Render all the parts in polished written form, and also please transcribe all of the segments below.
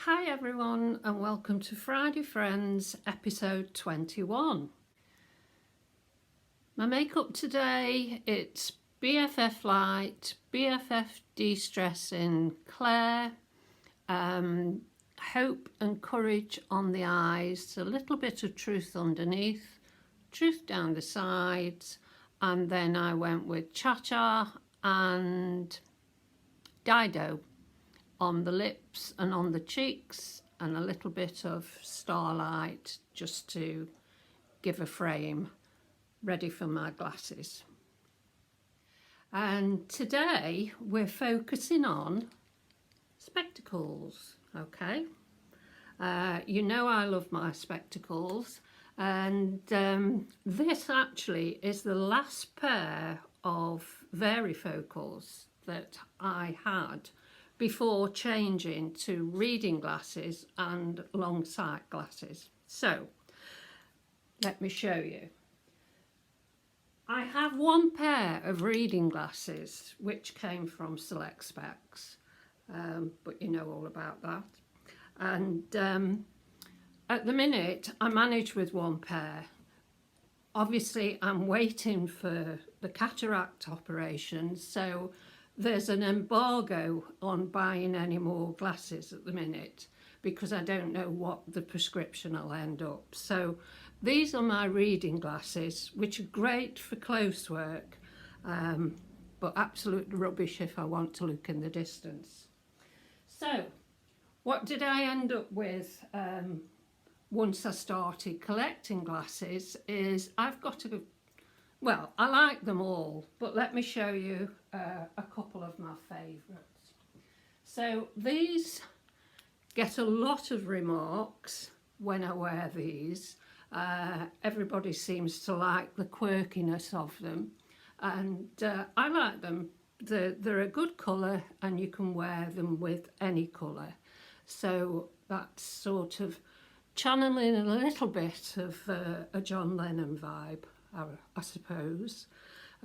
Hi everyone and welcome to Friday Friends episode 21. My makeup today, it's BFF Light, BFF De-Stressing Claire, Hope and Courage on the eyes, a little bit of Truth underneath, Truth down the sides, and then I went with Cha-Cha and Dido on the lips and on the cheeks, and a little bit of Starlight just to give a frame ready for my glasses. And today we're focusing on spectacles, okay? You know I love my spectacles, and this actually is the last pair of varifocals that I had before changing to reading glasses and long sight glasses. So let me show you. I have one pair of reading glasses which came from Select Specs, but you know all about that. And at the minute I manage with one pair. Obviously I'm waiting for the cataract operation, so there's an embargo on buying any more glasses at the minute because I don't know what the prescription will end up. So these are my reading glasses, which are great for close work, but absolute rubbish if I want to look in the distance. So what did I end up with once I started collecting glasses is I've got a well, I like them all, but let me show you a couple of my favourites. So these get a lot of remarks when I wear these. Everybody seems to like the quirkiness of them, and I like them. They're a good colour and you can wear them with any colour. So that's sort of channeling a little bit of a John Lennon vibe, I suppose.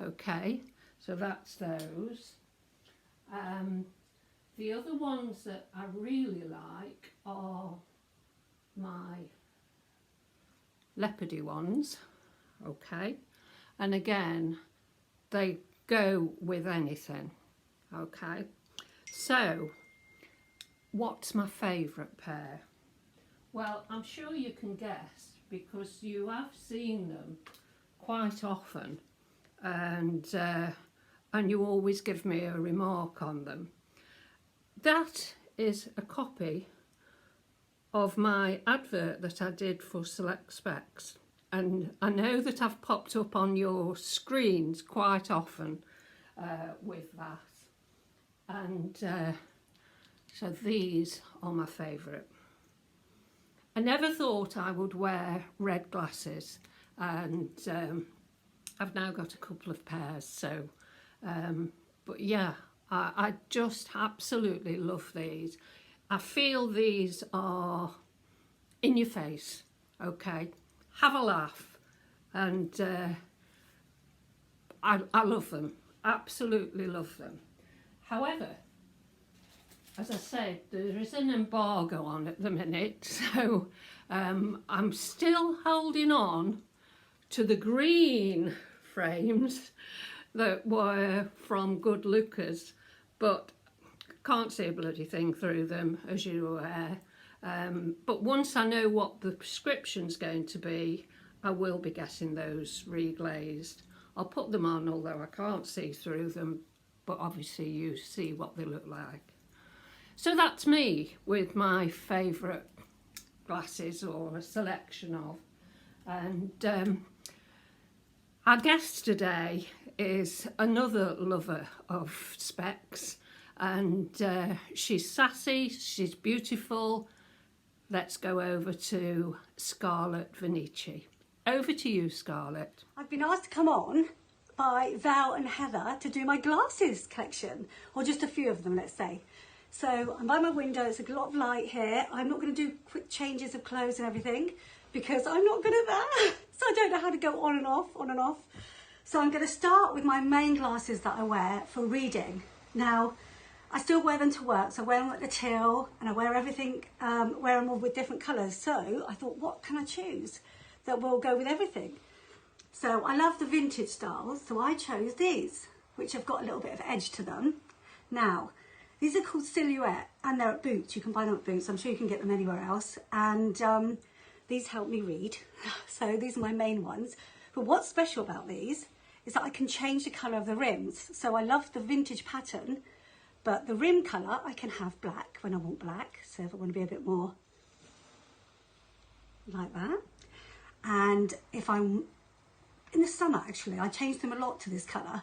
Okay, so that's those. The other ones that I really like are my leopardy ones, okay, and again they go with anything, okay. So what's my favourite pair? Well, I'm sure you can guess because you have seen them quite often, and you always give me a remark on them. That is a copy of my advert that I did for Select Specs, and I know that I've popped up on your screens quite often with that, and so these are my favourite. I never thought I would wear red glasses, and I've now got a couple of pairs, so but yeah, I just absolutely love these. I feel these are in your face, okay, have a laugh, and I love them, absolutely love them. However, as I said, there is an embargo on at the minute, so I'm still holding on to the green frames that were from Good Lookers, but can't see a bloody thing through them, as you're aware. But once I know what the prescription's going to be, I will be getting those reglazed. I'll put them on, although I can't see through them, but obviously you see what they look like. So that's me with my favourite glasses, or a selection of. And our guest today is another lover of specs, and she's sassy, she's beautiful. Let's go over to Scarlet Vanity. Over to you, Scarlett. I've been asked to come on by Val and Heather to do my glasses collection, or just a few of them, let's say. So I'm by my window, it's a lot of light here. I'm not going to do quick changes of clothes and everything because I'm not good at that. So I don't know how to go on and off, on and off. So I'm going to start with my main glasses that I wear for reading. Now, I still wear them to work, so I wear them at the till, and I wear everything, wear them all with different colours. So I thought, what can I choose that will go with everything? So I love the vintage styles, so I chose these, which have got a little bit of edge to them. Now, these are called Silhouette, and they're at Boots. You can buy them at Boots. I'm sure you can get them anywhere else. And these help me read, so these are my main ones. But what's special about these is that I can change the colour of the rims. So I love the vintage pattern, but the rim colour I can have black when I want black. So if I want to be a bit more like that. And if I'm in the summer, actually, I changed them a lot to this colour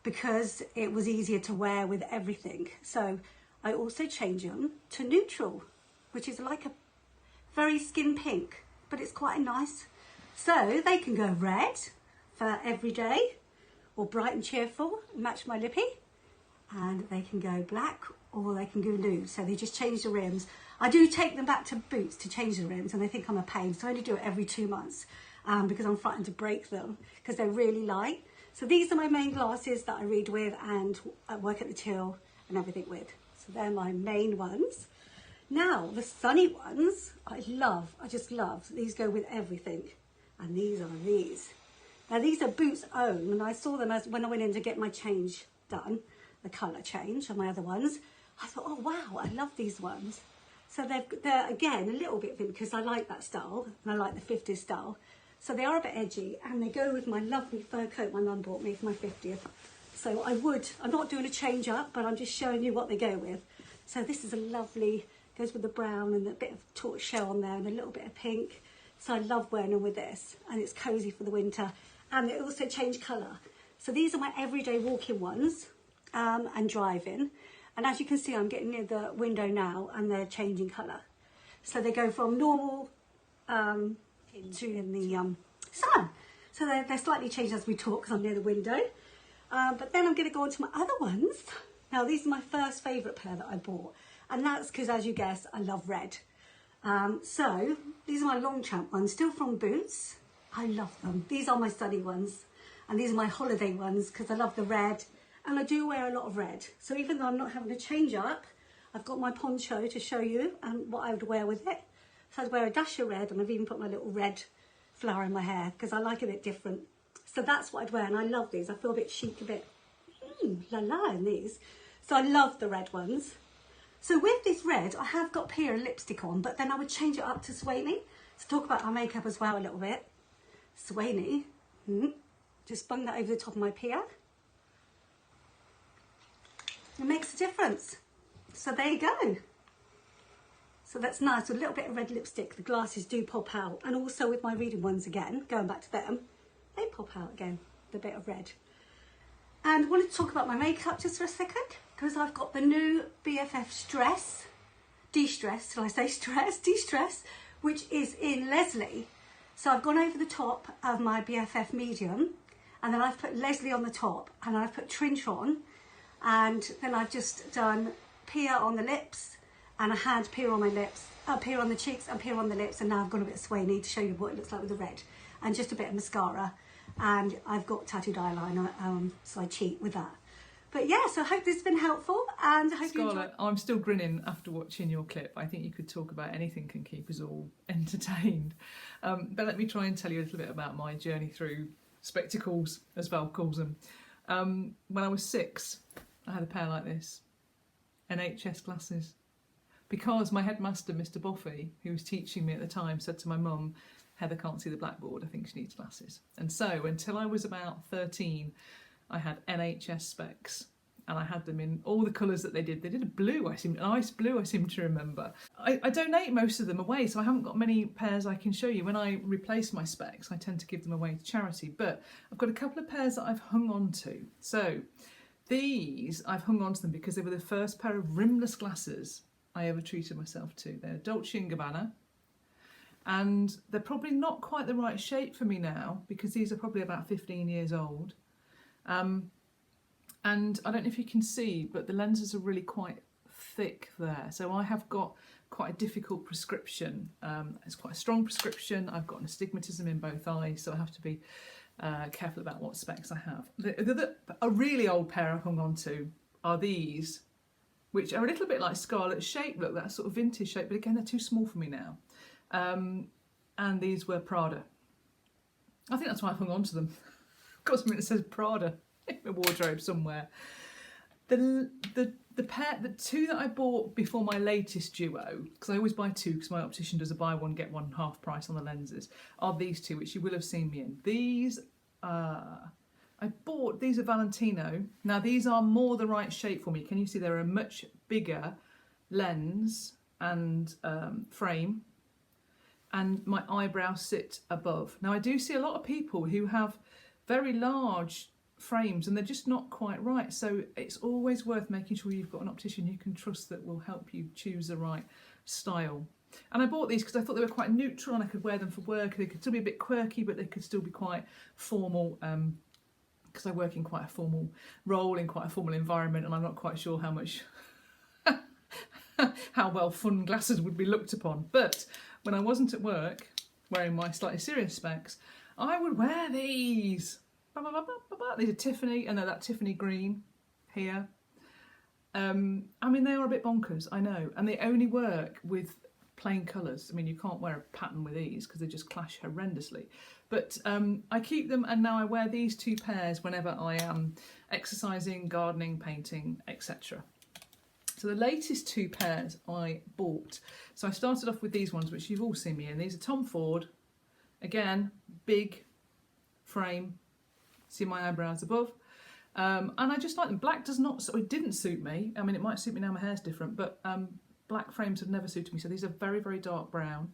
because it was easier to wear with everything. So I also change them to neutral, which is like a very skin pink, but it's quite nice. So they can go red for everyday, or bright and cheerful, match my lippy. And they can go black, or they can go nude. So they just change the rims. I do take them back to Boots to change the rims, and they think I'm a pain. So I only do it every 2 months because I'm frightened to break them because they're really light. So these are my main glasses that I read with and I work at the till and everything with. So they're my main ones. Now, the sunny ones, I just love. These go with everything. And these are these. Now, these are Boots' own, and I saw them as when I went in to get my change done, the colour change on my other ones. I thought, oh, wow, I love these ones. So they're again, a little bit vintage, because I like that style, and I like the 50s style. So they are a bit edgy, and they go with my lovely fur coat my mum bought me for my 50th. So I'm not doing a change up, but I'm just showing you what they go with. So this is a lovely, goes with the brown and a bit of tortoise shell on there and a little bit of pink. So I love wearing them with this, and it's cosy for the winter. And they also change colour. So these are my everyday walking ones and driving. And as you can see, I'm getting near the window now, and they're changing colour. So they go from normal to in the sun. So they're slightly changed as we talk because I'm near the window. But then I'm going to go on to my other ones. Now, these are my first favourite pair that I bought. And that's because, as you guess, I love red. So these are my Longchamp ones, still from Boots. I love them. These are my sunny ones. And these are my holiday ones because I love the red. And I do wear a lot of red. So even though I'm not having to change up, I've got my poncho to show you and what I would wear with it. So I'd wear a dash of red, and I've even put my little red flower in my hair because I like it a bit different. So that's what I'd wear, and I love these. I feel a bit chic, a bit la la in these. So I love the red ones. So with this red, I have got Pia lipstick on, but then I would change it up to Swaney. So talk about our makeup as well a little bit. Swaney, just bung that over the top of my Pia. It makes a difference. So there you go. So that's nice, with a little bit of red lipstick. The glasses do pop out. And also with my reading ones again, going back to them, they pop out again, the bit of red. And I wanted to talk about my makeup just for a second, because I've got the new BFF Stress, De-Stress, shall I say Stress? De-Stress, which is in Leslie. So I've gone over the top of my BFF Medium, and then I've put Leslie on the top, and I've put Trinch on, and then I've just done Pia on the lips, and I had Pia on my lips, Pia on the cheeks and Pia on the lips, and now I've got a bit of Swaney to show you what it looks like with the red, and just a bit of mascara, and I've got tattooed eyeliner, so I cheat with that. But yeah, so I hope this has been helpful, and I hope you enjoyed. Scarlett, I'm still grinning after watching your clip. I think you could talk about anything and keep us all entertained. But let me try and tell you a little bit about my journey through spectacles, as Val calls them. When I was 6, I had a pair like this, NHS glasses. Because my headmaster, Mr. Boffey, who was teaching me at the time, said to my mum, Heather can't see the blackboard, I think she needs glasses. And so until I was about 13, I had NHS specs, and I had them in all the colours that they did. They did a blue, an ice blue, I seem to remember. I donate most of them away, so I haven't got many pairs I can show you. When I replace my specs, I tend to give them away to charity, but I've got a couple of pairs that I've hung on to. So these, I've hung on to them because they were the first pair of rimless glasses I ever treated myself to. They're Dolce & Gabbana, and they're probably not quite the right shape for me now because these are probably about 15 years old. And I don't know if you can see, but the lenses are really quite thick there. So I have got quite a difficult prescription. It's quite a strong prescription. I've got an astigmatism in both eyes, so I have to be careful about what specs I have. A really old pair I've hung on to are these which are a little bit like Scarlet's shape, look, that sort of vintage shape, but again, they're too small for me now. And these were Prada. I think that's why I've hung on to them. I've got something that says Prada in my wardrobe somewhere. The two that I bought before my latest duo, because I always buy two because my optician does a buy one get one half price on the lenses, are these two, which you will have seen me in. These these are Valentino. Now these are more the right shape for me. Can you see they're a much bigger lens and frame, and my eyebrows sit above. Now I do see a lot of people who have very large frames and they're just not quite right, so it's always worth making sure you've got an optician you can trust that will help you choose the right style. And I bought these because I thought they were quite neutral and I could wear them for work. They could still be a bit quirky, but they could still be quite formal, because I work in quite a formal role, in quite a formal environment, and I'm not quite sure how much how well fun glasses would be looked upon. But when I wasn't at work wearing my slightly serious specs, I would wear these. These are Tiffany, and they're that Tiffany green here. I mean, they are a bit bonkers, I know, and they only work with plain colours. I mean, you can't wear a pattern with these because they just clash horrendously. But I keep them, and now I wear these two pairs whenever I am exercising, gardening, painting, etc. So the latest two pairs I bought. So I started off with these ones, which you've all seen me in. These are Tom Ford. Again, big frame. See my eyebrows above. And I just like them. Black does not, so it didn't suit me. I mean, it might suit me now, my hair's different, but black frames have never suited me. So these are very, very dark brown.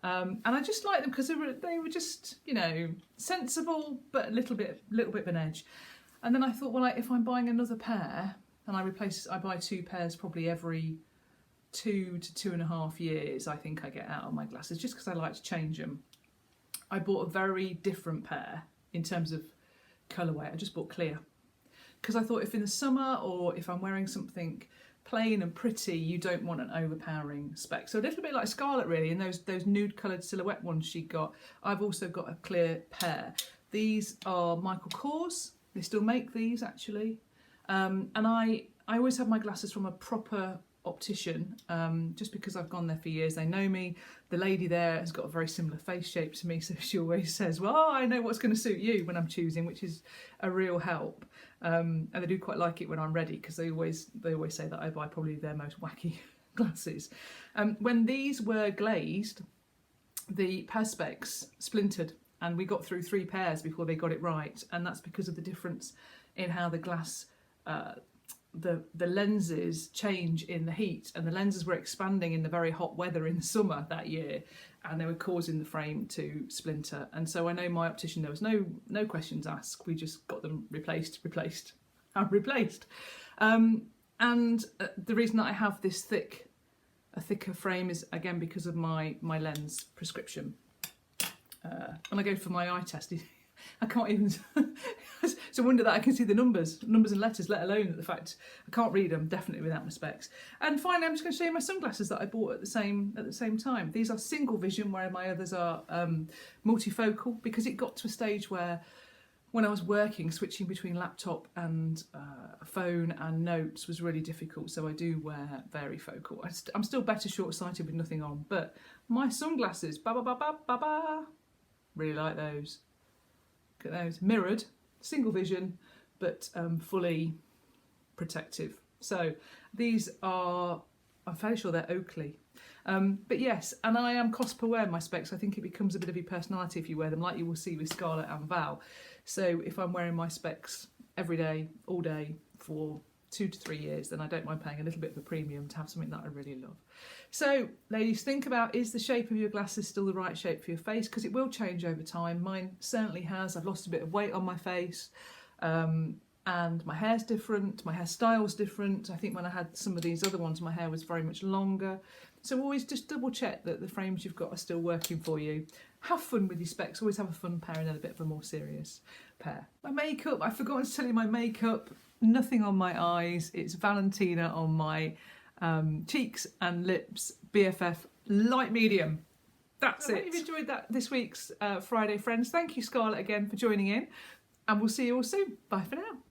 And I just like them because they were just, you know, sensible, but a little bit of an edge. And then I thought, well, if I'm buying another pair, and I buy two pairs probably every 2 to 2.5 years, I think I get out of my glasses, just because I like to change them. I bought a very different pair in terms of colourway. I just bought clear because I thought if in the summer or if I'm wearing something plain and pretty, you don't want an overpowering spec. So a little bit like Scarlett really, and those nude coloured silhouette ones she got. I've also got a clear pair. These are Michael Kors. They still make these actually, and I always have my glasses from a proper optician, just because I've gone there for years. They know me. The lady there has got a very similar face shape to me, so she always says, well, I know what's going to suit you when I'm choosing, which is a real help. And they do quite like it when I'm ready, because they always say that I buy probably their most wacky glasses. When these were glazed, the perspex splintered, and we got through 3 pairs before they got it right, and that's because of the difference in how the glass the lenses change in the heat, and the lenses were expanding in the very hot weather in the summer that year, and they were causing the frame to splinter. And so I know my optician, there was no questions asked, we just got them replaced. And the reason that I have this a thicker frame is again because of my lens prescription. When I go for my eye test, I can't even. It's a wonder that I can see the numbers and letters, let alone the fact I can't read them, definitely without my specs. And finally, I'm just going to show you my sunglasses that I bought at the same time. These are single vision, where my others are multifocal, because it got to a stage where, when I was working, switching between laptop and a phone and notes was really difficult. So I do wear varifocal. I'm still better short-sighted with nothing on, but my sunglasses, really like those. Look at those, mirrored, single vision, but fully protective. So these are, I'm fairly sure they're Oakley. But yes, and I am cost per wear my specs. I think it becomes a bit of your personality if you wear them, like you will see with Scarlett and Val. So if I'm wearing my specs every day, all day, for 2 to 3 years, then I don't mind paying a little bit of a premium to have something that I really love. So ladies, think about, is the shape of your glasses still the right shape for your face? Because it will change over time. Mine certainly has. I've lost a bit of weight on my face, and my hair's different, my hairstyle's different. I think when I had some of these other ones, my hair was very much longer. So always just double check that the frames you've got are still working for you. Have fun with your specs, always have a fun pair and then a bit of a more serious pair. My makeup, I've forgotten to tell you my makeup. Nothing on my eyes, it's Valentina on my cheeks and lips, BFF light medium. That's it. I hope you've enjoyed that this week's Friday Friends. Thank you, Scarlett, again for joining in, and we'll see you all soon. Bye for now.